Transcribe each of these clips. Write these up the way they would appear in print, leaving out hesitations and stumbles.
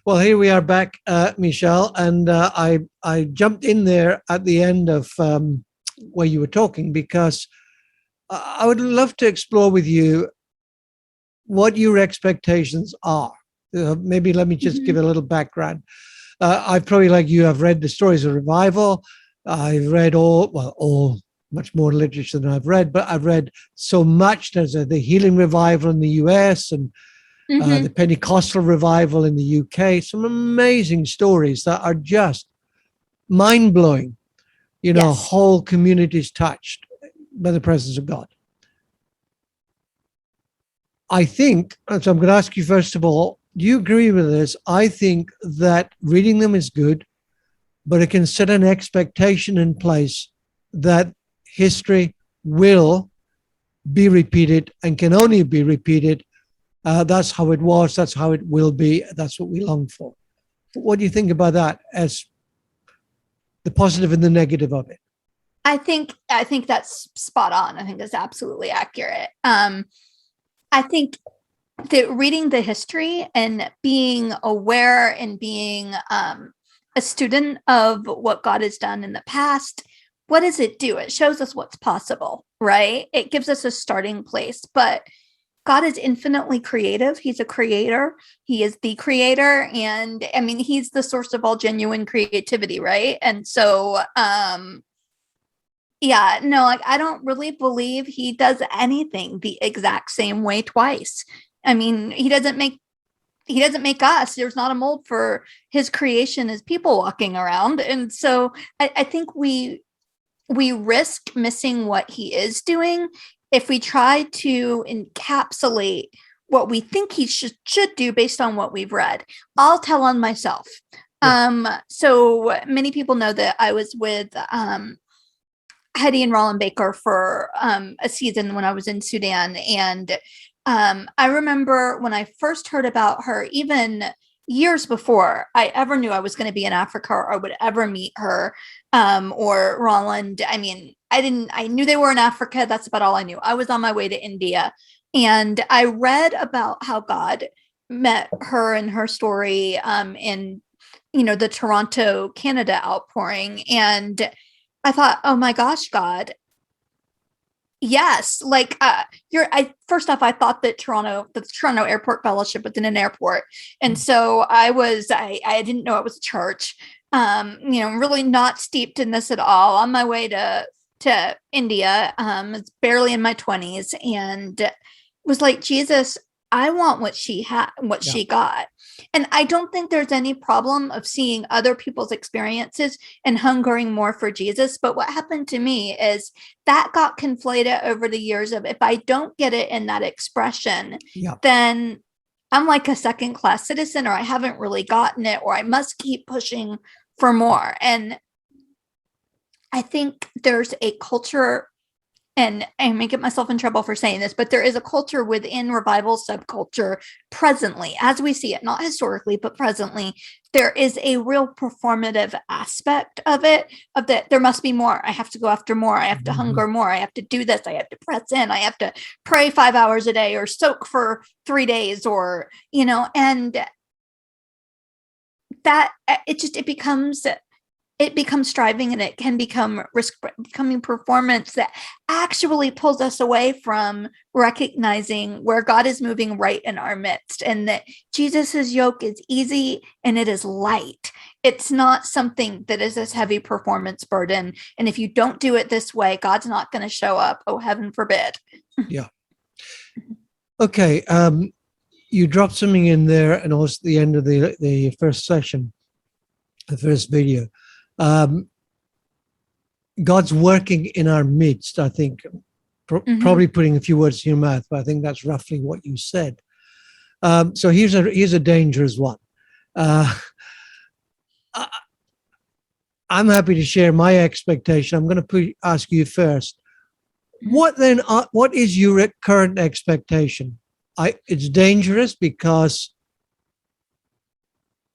Well, here we are back, Michelle, and I jumped in there at the end of where you were talking because I would love to explore with you what your expectations are. Maybe let me just give a little background. I probably, like you, have read the stories of revival. I've read all much more literature than I've read, but I've read so much. There's the healing revival in the US and the Pentecostal revival in the UK, some amazing stories that are just mind-blowing. Yes. Whole communities touched by the presence of God. I think, so I'm going to ask you first of all, do you agree with this? I think that reading them is good, but it can set an expectation in place that history will be repeated and can only be repeated. That's how it was. That's how it will be. That's what we long for. What do you think about that as the positive and the negative of it? I think that's spot on. I think that's absolutely accurate. I think that reading the history and being aware and being a student of what God has done in the past, what does it do? It shows us what's possible, right? It gives us a starting place, but God is infinitely creative. He's a creator. He is the creator. And I mean, he's the source of all genuine creativity, right? And so, yeah, no, like I don't really believe he does anything the exact same way twice. I mean, he doesn't make us. There's not a mold for his creation as people walking around. And so I think we risk missing what he is doing if we try to encapsulate what we think he should do based on what we've read. I'll tell on myself. Yeah. So many people know that I was with Hetty and Roland Baker for a season when I was in Sudan. And I remember when I first heard about her, even years before I ever knew I was going to be in Africa or I would ever meet her or Roland. I mean, I knew they were in Africa. That's about all I knew. I was on my way to India. And I read about how God met her and her story in, the Toronto, Canada outpouring. And I thought, oh my gosh, God, yes, like first off, I thought that the Toronto Airport Fellowship was in an airport. And so I didn't know it was a church. Really not steeped in this at all. On my way to India, it's barely in my 20s, and was like, Jesus, I want what she had, what she got. And I don't think there's any problem of seeing other people's experiences and hungering more for Jesus. But what happened to me is that got conflated over the years of, if I don't get it in that expression, then I'm like a second-class citizen, or I haven't really gotten it, or I must keep pushing for more. And I think there's a culture, and I may get myself in trouble for saying this, but there is a culture within revival subculture presently, as we see it, not historically, but presently, there is a real performative aspect of it, of that there must be more. I have to go after more. I have to hunger more. I have to do this. I have to press in. I have to pray 5 hours a day or soak for 3 days, or, and that it becomes striving, and it can becoming performance that actually pulls us away from recognizing where God is moving right in our midst, and that Jesus's yoke is easy and it is light. It's not something that is this heavy performance burden. And if you don't do it this way, God's not going to show up. Oh, heaven forbid. Yeah. Okay. You dropped something in there, and also at the end of the first session, the first video. God's working in our midst, I think, probably putting a few words in your mouth, but I think that's roughly what you said. So here's a dangerous one. I'm happy to share my expectation. I'm going to ask you first. What is your current expectation? It's dangerous because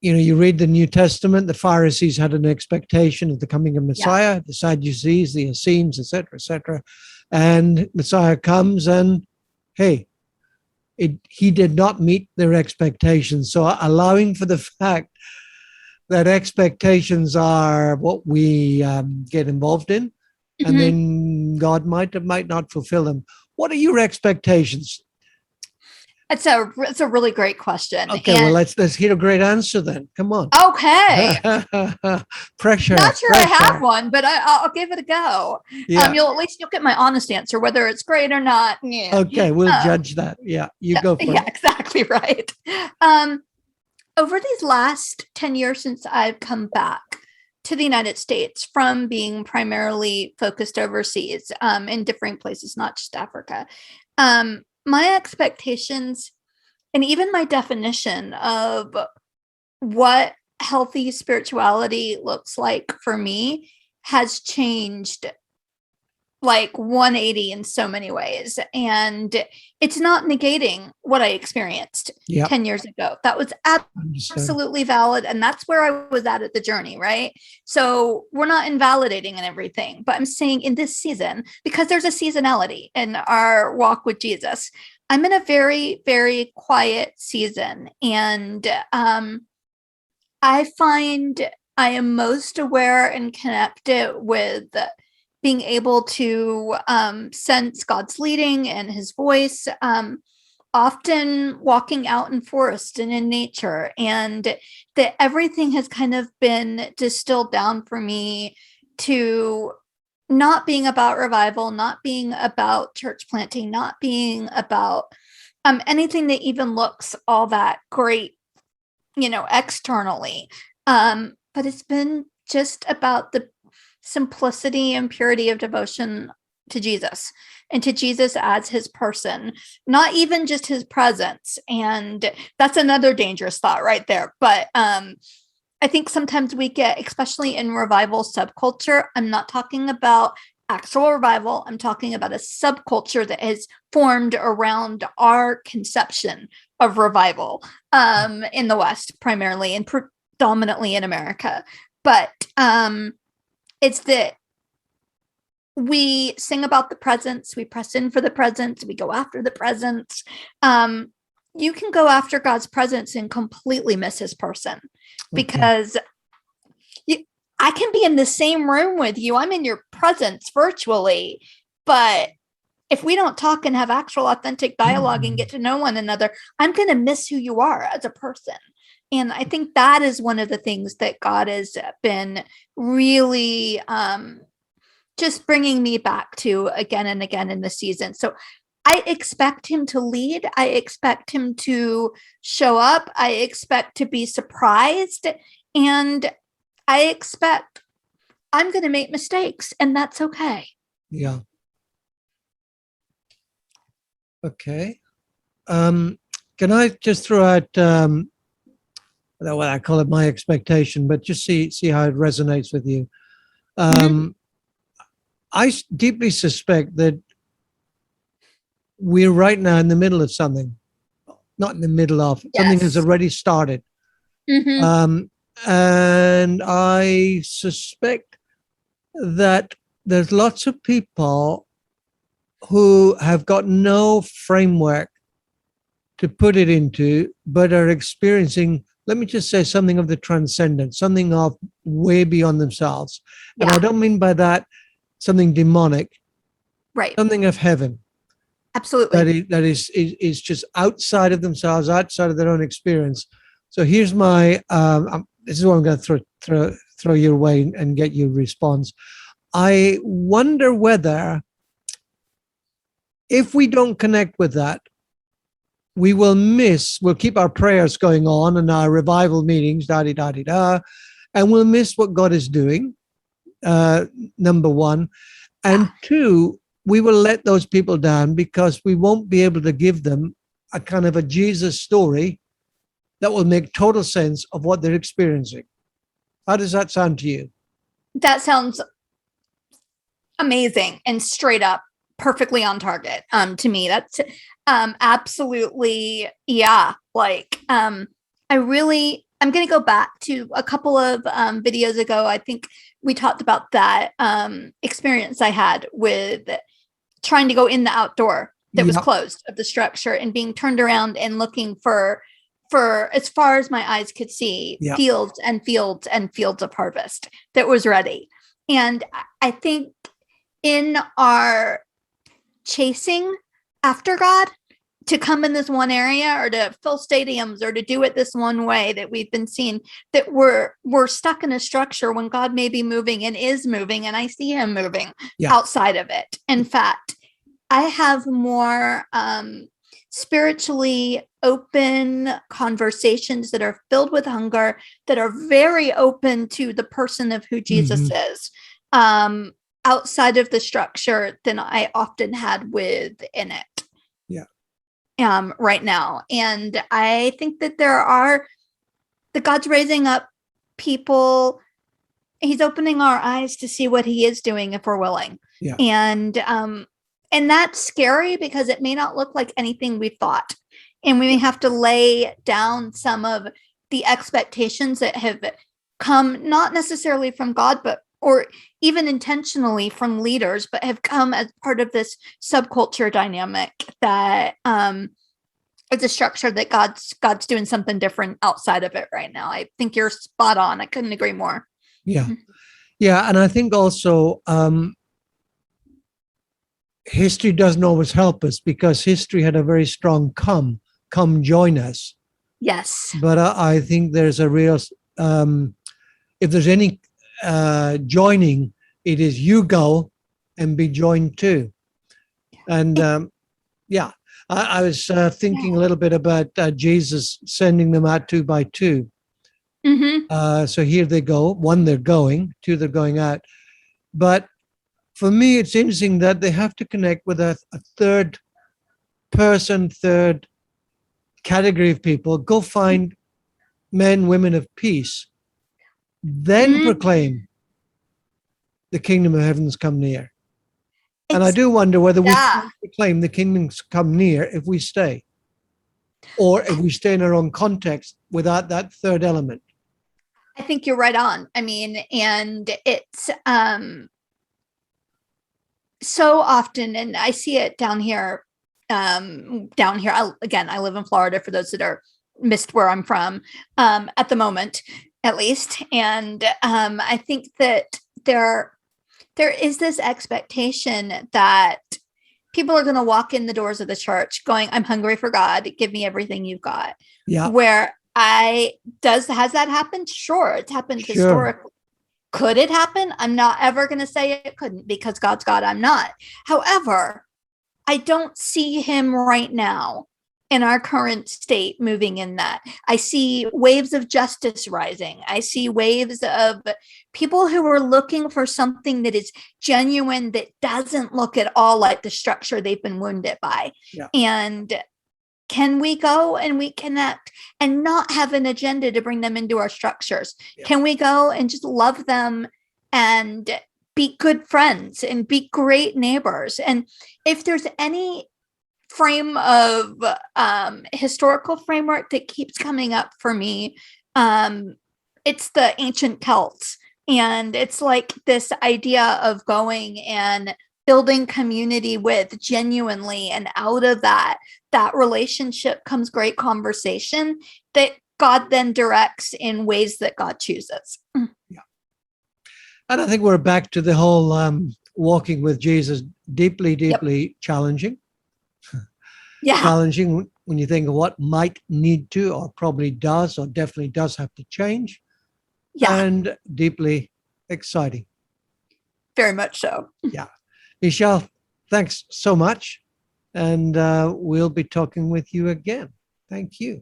you read the New Testament, the Pharisees had an expectation of the coming of Messiah, the Sadducees, the Essenes, etc., etc. And Messiah comes and, hey, he did not meet their expectations. So allowing for the fact that expectations are what we get involved in, and then God might not fulfill them. What are your expectations? It's a really great question. Okay, well, let's hear a great answer then. Come on. Okay. Pressure. Not sure I have one, but I'll give it a go. Yeah. At least you'll get my honest answer, whether it's great or not. Yeah. Okay, we'll judge that. Yeah, you go for it. Yeah, exactly right. Over these last 10 years since I've come back to the United States from being primarily focused overseas, in different places, not just Africa, my expectations and even my definition of what healthy spirituality looks like for me has changed like 180 in so many ways. And it's not negating what I experienced 10 years ago. That was absolutely valid. And that's where I was at the journey, right? So we're not invalidating and everything, but I'm saying in this season, because there's a seasonality in our walk with Jesus, I'm in a very, very quiet season. And I find I am most aware and connected with being able to sense God's leading and his voice, often walking out in forest and in nature, and that everything has kind of been distilled down for me to not being about revival, not being about church planting, not being about anything that even looks all that great, externally. But it's been just about the simplicity and purity of devotion to Jesus and to Jesus as his person, not even just his presence. And that's another dangerous thought right there. But I think sometimes we get, especially in revival subculture, I'm not talking about actual revival. I'm talking about a subculture that has formed around our conception of revival in the West, primarily and predominantly in America. But it's that we sing about the presence, we press in for the presence, we go after the presence. You can go after God's presence and completely miss his person, because I can be in the same room with you. I'm in your presence virtually, but if we don't talk and have actual authentic dialogue and get to know one another, I'm going to miss who you are as a person. And I think that is one of the things that God has been really just bringing me back to again and again in the season. So I expect him to lead. I expect him to show up. I expect to be surprised. And I expect I'm going to make mistakes, and that's okay. Yeah. Okay. Can I just throw out what I call it my expectation, but just see how it resonates with you. I deeply suspect that we're right now in the middle of something, not in the middle of something has already started. And I suspect that there's lots of people who have got no framework to put it into, but are experiencing, let me just say, something of the transcendent, something of way beyond themselves. And I don't mean by that something demonic, right? Something of heaven. Absolutely. That is just outside of themselves, outside of their own experience. So here's my, this is what I'm going to throw your way and get your response. I wonder whether, if we don't connect with that, we'll keep our prayers going on and our revival meetings, and we'll miss what God is doing, number one. And two, we will let those people down because we won't be able to give them a kind of a Jesus story that will make total sense of what they're experiencing. How does that sound to you? That sounds amazing and straight up perfectly on target. To me, that's absolutely, like I'm going to go back to a couple of videos ago. I think we talked about that experience I had with trying to go in the outdoor that was Yeah. closed of the structure and being turned around and looking for as far as my eyes could see, Yeah. fields and fields and fields of harvest that was ready. And I think in our chasing after God to come in this one area or to fill stadiums or to do it this one way that we've been seeing, that we're stuck in a structure when God may be moving and is moving, and I see him moving outside of it. In fact, I have more spiritually open conversations that are filled with hunger, that are very open to the person of who Jesus is, outside of the structure than I often had within it. Yeah. Right now. And I think that that God's raising up people. He's opening our eyes to see what he is doing if we're willing. Yeah. And that's scary because it may not look like anything we thought. And we may have to lay down some of the expectations that have come not necessarily from God, or even intentionally from leaders, but have come as part of this subculture dynamic that it's a structure that God's doing something different outside of it right now. I think you're spot on. I couldn't agree more. Yeah. Yeah. And I think also history doesn't always help us, because history had a very strong come join us. Yes. But I think there's a real, if there's any joining, it is you go and be joined too. And I was thinking a little bit about Jesus sending them out 2 by 2. So here they go. 1, they're going. 2, they're going out. But for me, it's interesting that they have to connect with a third person, third category of people. Go find men, women of peace, then proclaim the kingdom of heaven's come near. And I do wonder whether we proclaim the kingdom's come near if we stay, or if we stay in our own context without that third element. I think you're right on. I mean, and it's so often, and I see it down here. I live in Florida, for those that are missed where I'm from, at the moment, at least. And I think that there is this expectation that people are going to walk in the doors of the church going, I'm hungry for God. Give me everything you've got. Yeah. Has that happened? Sure. It's happened historically. Could it happen? I'm not ever going to say it couldn't, because God's God, I'm not. However, I don't see him right now in our current state moving in that. I see waves of justice rising. I see waves of people who are looking for something that is genuine, that doesn't look at all like the structure they've been wounded by. Yeah. And can we go and we connect and not have an agenda to bring them into our structures? Yeah. Can we go and just love them and be good friends and be great neighbors? And if there's any frame of historical framework that keeps coming up for me, it's the ancient Celts. And it's like this idea of going and building community with genuinely, and out of that relationship comes great conversation that God then directs in ways that God chooses. Yeah. And I think we're back to the whole walking with Jesus, deeply challenging. Yeah. Challenging when you think of what might need to, or probably does, or definitely does have to change. Yeah. And deeply exciting. Very much so. Yeah. Michelle, thanks so much. And we'll be talking with you again. Thank you.